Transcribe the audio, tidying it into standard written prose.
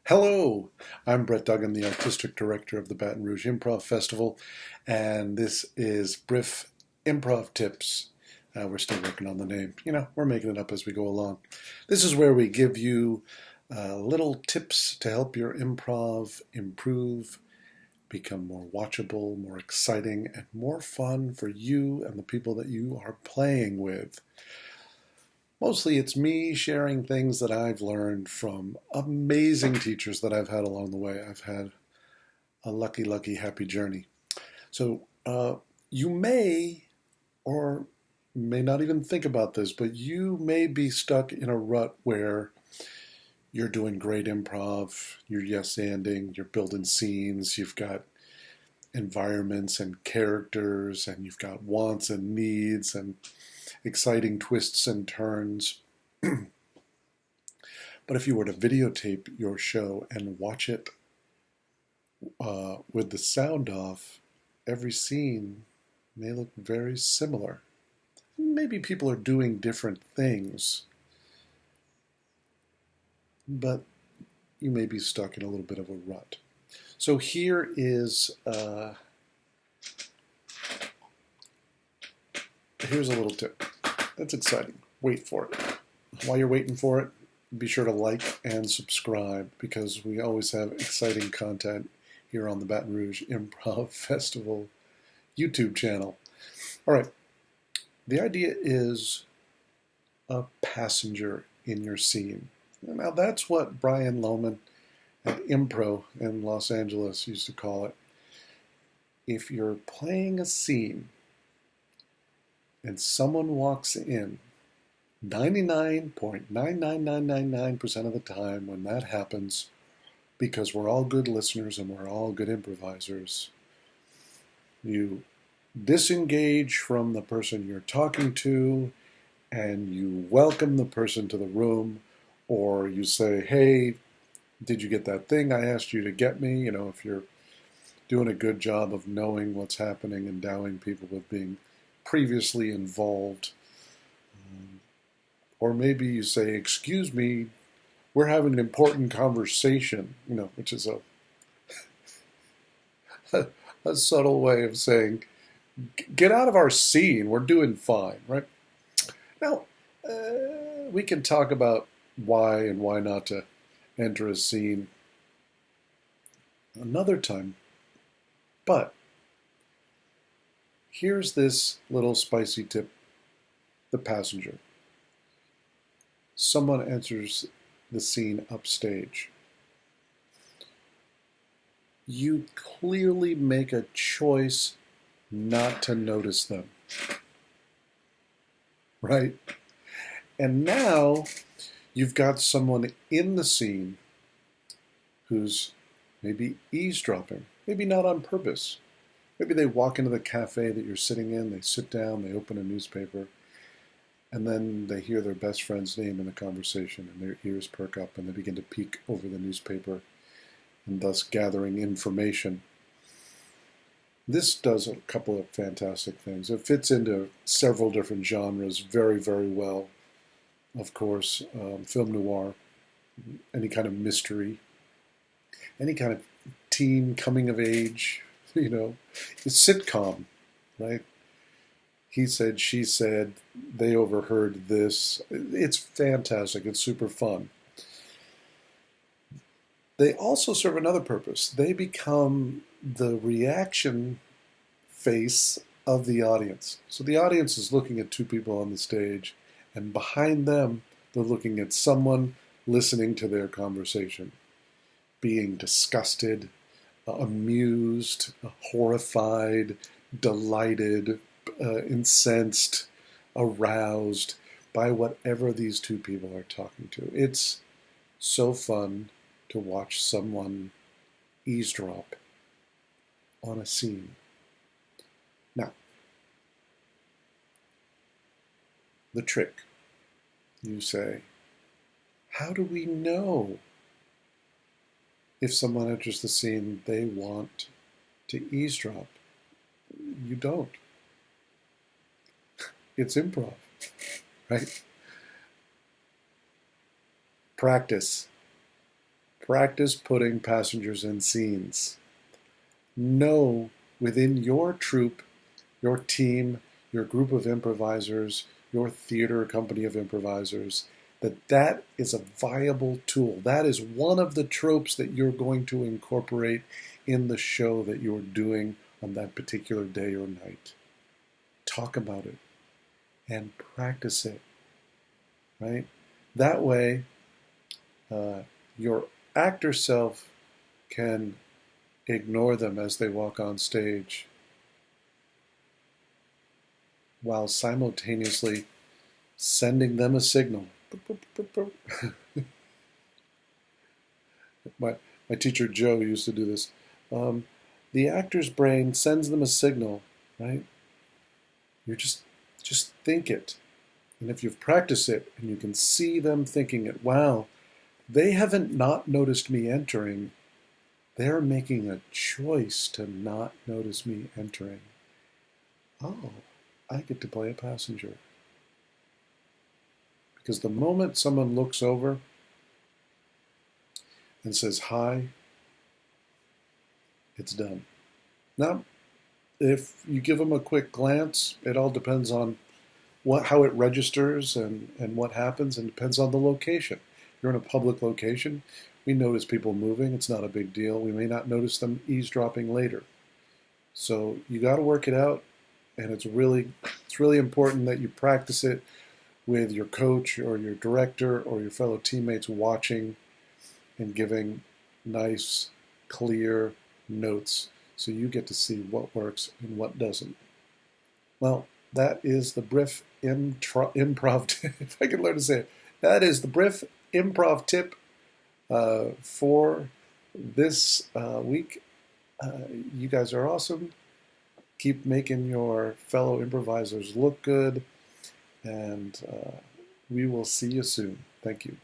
Hello, I'm Brett Duggan, the Artistic Director of the Baton Rouge Improv Festival, and this is BRIF Improv Tips. We're still working on the name. We're making it up as we go along. This is where we give you little tips to help your improv improve, become more watchable, more exciting, and more fun for you and the people that you are playing with. Mostly it's me sharing things that I've learned from amazing teachers that I've had along the way. I've had a lucky, happy journey. So you may or may not even think about this, but you may be stuck in a rut where you're doing great improv, you're yes-anding, you're building scenes, you've got environments and characters, and you've got wants and needs and exciting twists and turns. But if you were to videotape your show and watch it with the sound off, every scene may look very similar. Maybe people are doing different things, but you may be stuck in a little bit of a rut. So here's a little tip. That's exciting. Wait for it. While you're waiting for it, be sure to like and subscribe because we always have exciting content here on the Baton Rouge Improv Festival YouTube channel. All right. The idea is a passenger in your scene. Now that's what Brian Lohman at Impro in Los Angeles used to call it. If you're playing a scene and someone walks in, 99.99999% of the time when that happens, because we're all good listeners and we're all good improvisers, you disengage from the person you're talking to and you welcome the person to the room, or you say, hey, did you get that thing I asked you to get me? If you're doing a good job of knowing what's happening, endowing people with being previously involved. Or maybe you say, excuse me, we're having an important conversation, which is a subtle way of saying, get out of our scene, we're doing fine, right? Now, we can talk about why and why not to enter a scene another time, but here's this little spicy tip, the passenger. Someone enters the scene upstage. You clearly make a choice not to notice them, right? And now you've got someone in the scene who's maybe eavesdropping, maybe not on purpose. Maybe they walk into the cafe that you're sitting in, they sit down, they open a newspaper, and then they hear their best friend's name in the conversation, and their ears perk up, and they begin to peek over the newspaper, and thus gathering information. This does a couple of fantastic things. It fits into several different genres very, very well. Of course, film noir, any kind of mystery, any kind of teen coming of age, it's sitcom, right? He said, she said, they overheard this. It's fantastic. It's super fun. They also serve another purpose. They become the reaction face of the audience. So the audience is looking at two people on the stage, and behind them, they're looking at someone listening to their conversation, being disgusted, amused, horrified, delighted, incensed, aroused by whatever these two people are talking to. It's so fun to watch someone eavesdrop on a scene. Now, the trick, you say, how do we know if someone enters the scene they want to eavesdrop? You don't. It's improv, right? Practice. Practice putting passengers in scenes. Know within your troupe, your team, your group of improvisers, your theater company of improvisers, that is a viable tool. That is one of the tropes that you're going to incorporate in the show that you're doing on that particular day or night. Talk about it and practice it, right? That way, your actor self can ignore them as they walk on stage while simultaneously sending them a signal. My teacher Joe used to do this. The actor's brain sends them a signal, right? You just think it. And if you've practiced it and you can see them thinking it, wow, they haven't not noticed me entering. They're making a choice to not notice me entering. Oh, I get to play a passenger. Because the moment someone looks over and says hi, it's done. Now, if you give them a quick glance, it all depends on how it registers and what happens, and depends on the location. If you're in a public location, we notice people moving. It's not a big deal. We may not notice them eavesdropping later. So you got to work it out, and it's really important that you practice it with your coach or your director or your fellow teammates watching and giving nice, clear notes so you get to see what works and what doesn't. Well, that is the BRIF improv tip. If I can learn to say it. That is the BRIF improv tip for this week. You guys are awesome. Keep making your fellow improvisers look good, and we will see you soon. Thank you.